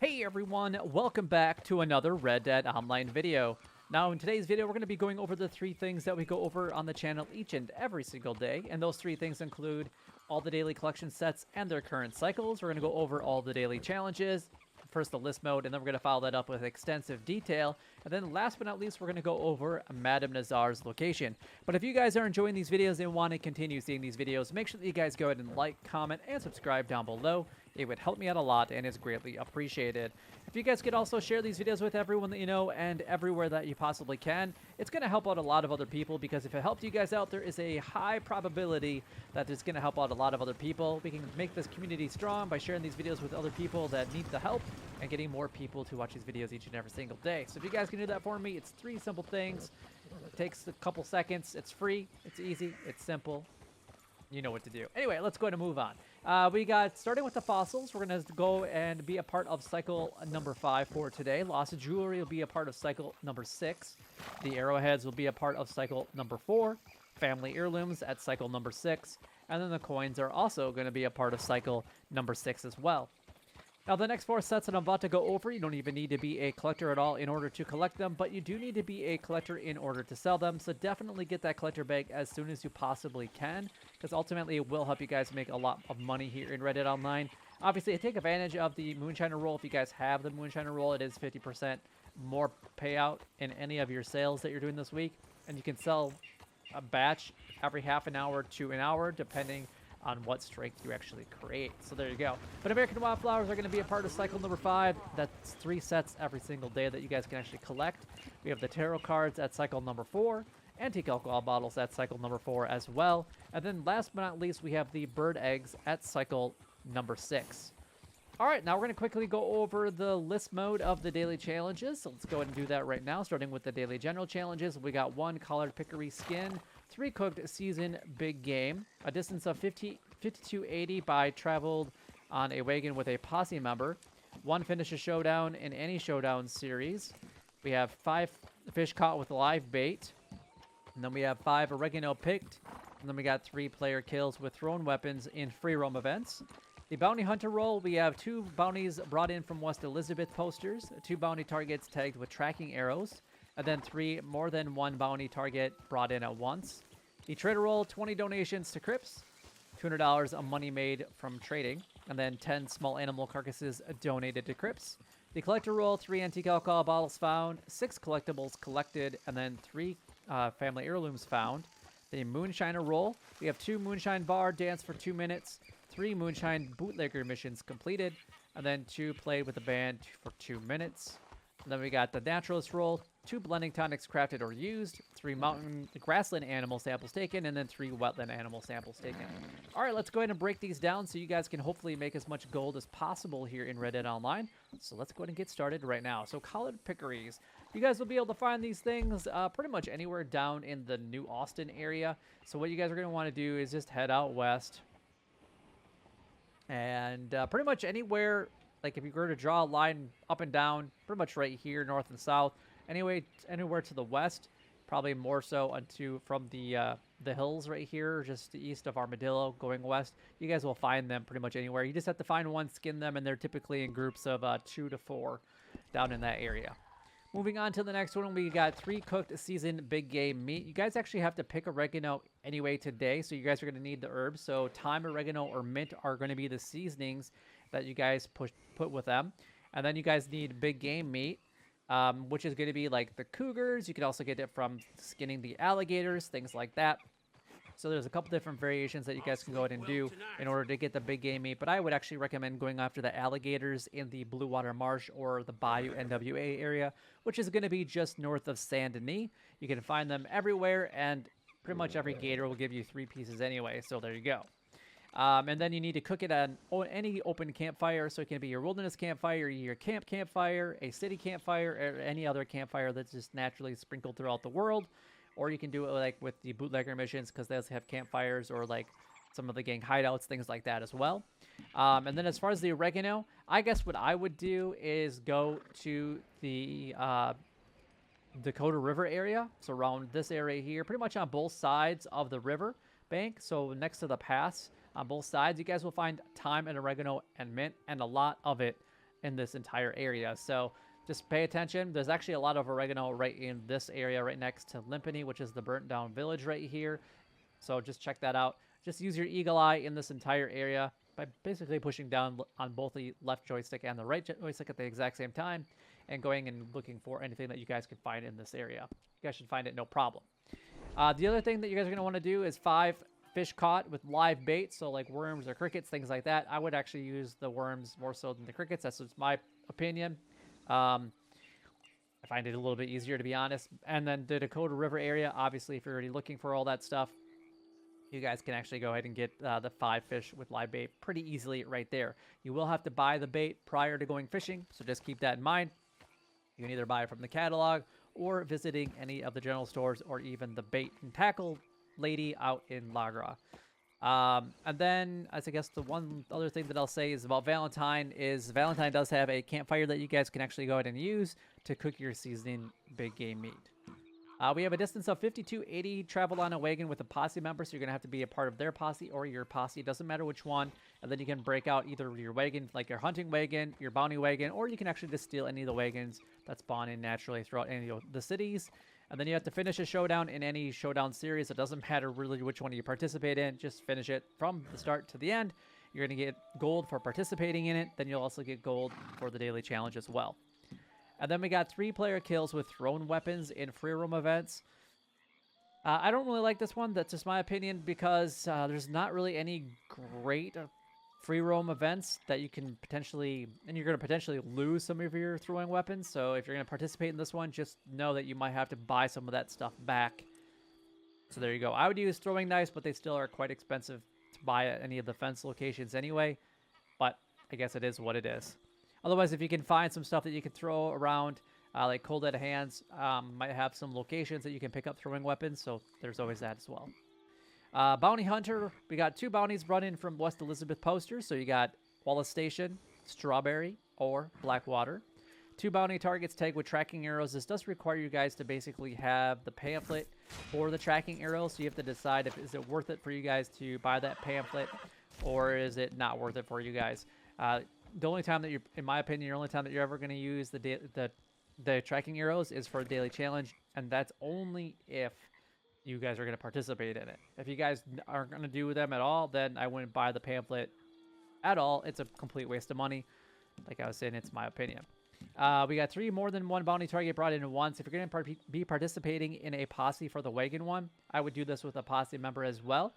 Hey everyone, welcome back to another Red Dead Online video. Now in today's video we're going to be going over the three things that we go over on the channel each and every single day, and those three things include all the daily collection sets and their current cycles. We're going to go over all the daily challenges, first the list mode, and then we're going to follow that up with extensive detail, and then last but not least we're going to go over Madame Nazar's location. But if you guys are enjoying these videos and want to continue seeing these videos, make sure that you guys go ahead and like, comment, and subscribe down below. It would help me out a lot and is greatly appreciated. If you guys could also share these videos with everyone that you know and everywhere that you possibly can, it's going to help out a lot of other people, because if it helped you guys out, there is a high probability that it's going to help out a lot of other people. We can make this community strong by sharing these videos with other people that need the help and getting more people to watch these videos each and every single day. So if you guys can do that for me, it's three simple things. It takes a couple seconds. It's free. It's easy. It's simple. You know what to do. Anyway, let's go ahead and move on. We got, starting with the fossils, we're going to go and be a part of cycle number 5 for today. Lost jewelry will be a part of cycle number 6. The arrowheads will be a part of cycle number 4. Family heirlooms at cycle number 6. And then the coins are also going to be a part of cycle number 6 as well. Now, the next 4 sets that I'm about to go over, you don't even need to be a collector at all in order to collect them, but you do need to be a collector in order to sell them, so definitely get that collector bag as soon as you possibly can, because ultimately it will help you guys make a lot of money here in Red Dead Online. Obviously, take advantage of the Moonshiner roll. If you guys have the Moonshiner roll, it is 50% more payout in any of your sales that you're doing this week, and you can sell a batch every half an hour to an hour, depending on what strength you actually create. So there you go. But American Wildflowers are going to be a part of cycle number 5. That's 3 sets every single day that you guys can actually collect. We have the tarot cards at cycle number 4, antique alcohol bottles at cycle number 4 as well. And then last but not least, we have the bird eggs at cycle number 6. All right, now we're going to quickly go over the list mode of the daily challenges. So let's go ahead and do that right now, starting with the daily general challenges. We got 1 Colin Pickeries skin, 3 cooked season big game, a distance of 5280 by traveled on a wagon with a posse member, 1 finish a showdown in any showdown series. We have 5 fish caught with live bait, and then we have 5 oregano picked, and then we got 3 player kills with thrown weapons in free roam events. The bounty hunter roll, we have 2 bounties brought in from West Elizabeth posters, 2 bounty targets tagged with tracking arrows, and then 3 more than 1 bounty target brought in at once. The trader roll, 20 donations to Crypts, $200 of money made from trading, and then 10 small animal carcasses donated to Crypts. The collector roll, 3 antique alcohol bottles found, 6 collectibles collected, and then 3 family heirlooms found. The Moonshiner roll, we have 2 Moonshine bar dance for 2 minutes, 3 Moonshine bootlegger missions completed, and then 2 played with the band for 2 minutes. And then we got the naturalist roll, 2 blending tonics crafted or used, 3 mountain grassland animal samples taken, and then 3 wetland animal samples taken. All right, let's go ahead and break these down so you guys can hopefully make as much gold as possible here in Red Dead Online. So let's go ahead and get started right now. So Colin Pickeries, you guys will be able to find these things pretty much anywhere down in the New Austin area. So what you guys are going to want to do is just head out west. And pretty much anywhere, like if you were to draw a line up and down, pretty much right here, north and south, anywhere to the west, probably more so from the hills right here, just east of Armadillo, going west, you guys will find them pretty much anywhere. You just have to find one, skin them, and they're typically in groups of 2 to 4 down in that area. Moving on to the next one, we got 3 cooked seasoned big game meat. You guys actually have to pick oregano anyway today, so you guys are going to need the herbs. So thyme, oregano, or mint are going to be the seasonings that you guys put with them. And then you guys need big game meat, which is going to be like the cougars. You can also get it from skinning the alligators, things like that. So there's a couple different variations that you guys can go ahead and do in order to get the big game meat. But I would actually recommend going after the alligators in the Blue Water Marsh or the Bayou NWA area, which is going to be just north of Saint Denis. You can find them everywhere, and pretty much every gator will give you 3 pieces anyway. So there you go. And then you need to cook it on any open campfire. So it can be your wilderness campfire, your camp campfire, a city campfire, or any other campfire that's just naturally sprinkled throughout the world. Or you can do it like with the bootlegger missions, because they also have campfires, or like some of the gang hideouts, things like that as well. And then as far as the oregano, I guess what I would do is go to the Dakota River area. So around this area here, pretty much on both sides of the river bank. So next to the pass on both sides, you guys will find thyme and oregano and mint, and a lot of it in this entire area. So just pay attention. There's actually a lot of oregano right in this area right next to Limpany, which is the burnt down village right here. So just check that out. Just use your eagle eye in this entire area by basically pushing down on both the left joystick and the right joystick at the exact same time and going and looking for anything that you guys can find in this area. You guys should find it no problem. The other thing that you guys are going to want to do is 5 fish caught with live bait, so like worms or crickets, things like that. I would actually use the worms more so than the crickets. That's just my opinion. I find it a little bit easier, to be honest. And then the Dakota River area, obviously, if you're already looking for all that stuff, you guys can actually go ahead and get the 5 fish with live bait pretty easily right there. You will have to buy the bait prior to going fishing, so just keep that in mind. You can either buy it from the catalog or visiting any of the general stores or even the bait and tackle lady out in Lagra. And then, as I guess the one other thing that I'll say is about Valentine does have a campfire that you guys can actually go ahead and use to cook your seasoning big game meat. We have a distance of 5280 traveled on a wagon with a posse member, so you're going to have to be a part of their posse or your posse. It doesn't matter which one. And then you can break out either your wagon, like your hunting wagon, your bounty wagon, or you can actually just steal any of the wagons that spawn in naturally throughout any of the cities. And then you have to finish a showdown in any showdown series. It doesn't matter really which one you participate in. Just finish it from the start to the end. You're going to get gold for participating in it. Then you'll also get gold for the daily challenge as well. And then we got 3-player kills with thrown weapons in free roam events. I don't really like this one. That's just my opinion because there's not really any great free roam events that you can potentially, and you're going to potentially lose some of your throwing weapons. So if you're going to participate in this one, just know that you might have to buy some of that stuff back. So there you go. I would use throwing knives, but they still are quite expensive to buy at any of the fence locations anyway. But I guess it is what it is. Otherwise, if you can find some stuff that you can throw around, like cold dead hands, might have some locations that you can pick up throwing weapons, so there's always that as well. Bounty Hunter, we got 2 bounties running from West Elizabeth posters, so you got Wallace Station, Strawberry, or Blackwater. 2 bounty targets tagged with tracking arrows. This does require you guys to basically have the pamphlet for the tracking arrows, so you have to decide if is it worth it for you guys to buy that pamphlet, or is it not worth it for you guys. The only time that you're, in my opinion, the only time that you're ever going to use the tracking arrows is for a daily challenge, and that's only if you guys are going to participate in it. If you guys aren't going to do them at all, then I wouldn't buy the pamphlet at all. It's a complete waste of money. Like I was saying, it's my opinion. We got 3 more than 1 bounty target brought in once. If you're going to be participating in a posse for the wagon one, I would do this with a posse member as well.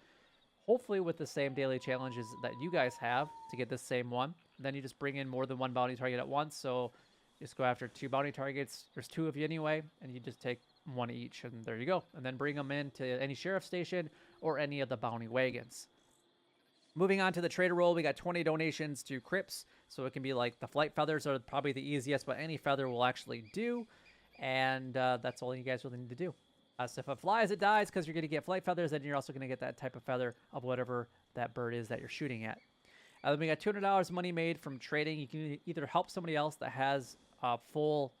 Hopefully with the same daily challenges that you guys have to get the same one. Then you just bring in more than 1 bounty target at once. So just go after 2 bounty targets. There's 2 of you anyway, and you just take 1 each, and there you go. And then bring them into any sheriff's station or any of the bounty wagons. Moving on to the trader roll, we got 20 donations to Crypts. So it can be like the flight feathers are probably the easiest, but any feather will actually do. And that's all you guys really need to do. So if it flies, it dies because you're going to get flight feathers, and you're also going to get that type of feather of whatever that bird is that you're shooting at. Then we got $200 money made from trading. You can either help somebody else that has full,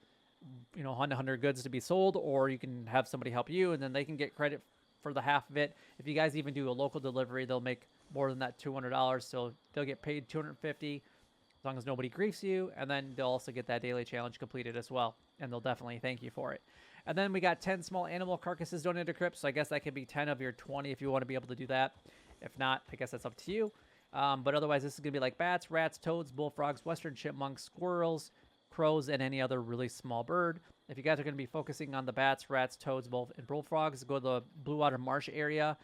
100 goods to be sold, or you can have somebody help you, and then they can get credit for the half of it. If you guys even do a local delivery, they'll make more than that $200, so they'll get paid $250 as long as nobody griefs you, and then they'll also get that daily challenge completed as well, and they'll definitely thank you for it. And then we got 10 small animal carcasses donated to Crypts, so I guess that could be 10 of your 20 if you want to be able to do that. If not, I guess that's up to you. But otherwise, this is going to be like bats, rats, toads, bullfrogs, western chipmunks, squirrels, crows, and any other really small bird. If you guys are going to be focusing on the bats, rats, toads, and bullfrogs, go to the Blue Water Marsh area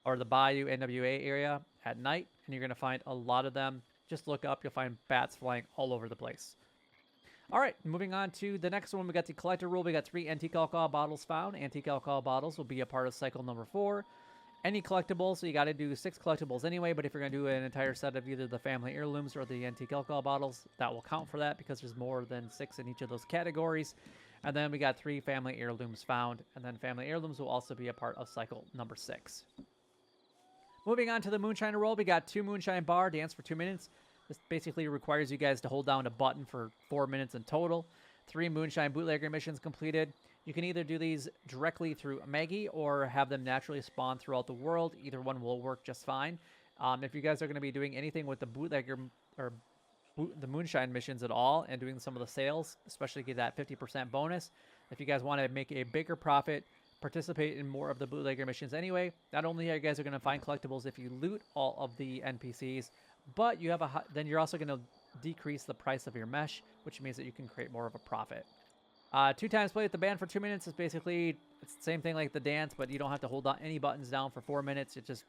or the Bayou NWA area at night, and you're going to find a lot of them. Just look up. You'll find bats flying all over the place. All right, moving on to the next one. We got the collector rule. We got 3 antique alcohol bottles found. Antique alcohol bottles will be a part of cycle number 4. Any collectibles, so you got to do 6 collectibles anyway, but if you're going to do an entire set of either the family heirlooms or the antique alcohol bottles, that will count for that because there's more than 6 in each of those categories. And then we got 3 family heirlooms found, and then family heirlooms will also be a part of cycle number 6. Moving on to the Moonshiner roll, we got 2 Moonshine Bar, dance for 2 minutes. This basically requires you guys to hold down a button for 4 minutes in total. 3 Moonshine Bootlegger missions completed. You can either do these directly through Maggie or have them naturally spawn throughout the world. Either one will work just fine. If you guys are going to be doing anything with the bootlegger or the Moonshine missions at all and doing some of the sales, especially get that 50% bonus. If you guys want to make a bigger profit, participate in more of the bootlegger missions anyway. Not only are you guys going to find collectibles if you loot all of the NPCs, but you have then you're also going to decrease the price of your mesh, which means that you can create more of a profit. 2 times play with the band for 2 minutes is basically it's the same thing like the dance, but you don't have to hold on any buttons down for 4 minutes. You just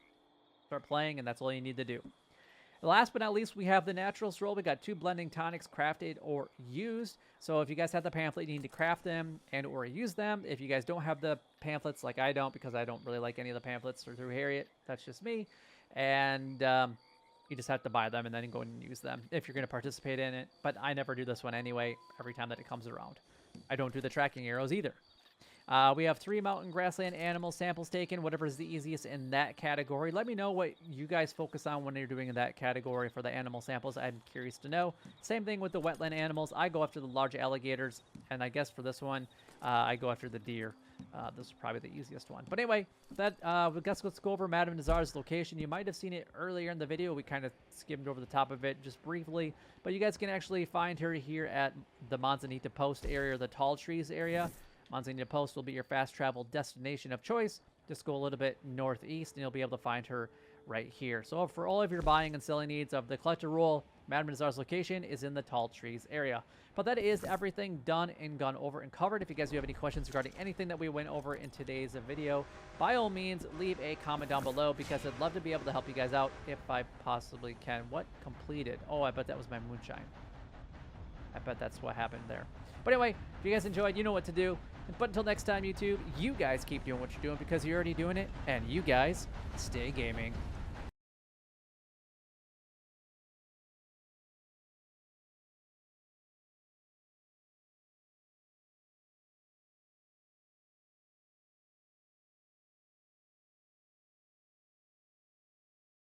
start playing, and that's all you need to do. Last but not least, we have the natural stroll. We got 2 blending tonics crafted or used. So if you guys have the pamphlet, you need to craft them and or use them. If you guys don't have the pamphlets, like I don't, because I don't really like any of the pamphlets or through Harriet, that's just me. And you just have to buy them and then go and use them if you're going to participate in it. But I never do this one anyway, every time that it comes around. I don't do the tracking arrows either. We have 3 mountain grassland animal samples taken, whatever is the easiest in that category. Let me know what you guys focus on when you're doing that category for the animal samples. I'm curious to know. Same thing with the wetland animals. I go after the large alligators, and I guess for this one, I go after the deer. This is probably the easiest one. But anyway, let's go over Madame Nazar's location. You might have seen it earlier in the video. We kind of skimmed over the top of it just briefly. But you guys can actually find her here at the Manzanita Post area, or the Tall Trees area. Manzanita Post will be your fast travel destination of choice. Just go a little bit northeast and you'll be able to find her right here. So for all of your buying and selling needs of the collector role, Madame Nazar's location is in the Tall Trees area. But that is everything done and gone over and covered. If you guys do have any questions regarding anything that we went over in today's video, by all means, leave a comment down below because I'd love to be able to help you guys out if I possibly can. What completed? Oh, I bet that was my moonshine. I bet that's what happened there. But anyway, if you guys enjoyed, you know what to do. But until next time, YouTube, you guys keep doing what you're doing because you're already doing it, and you guys stay gaming.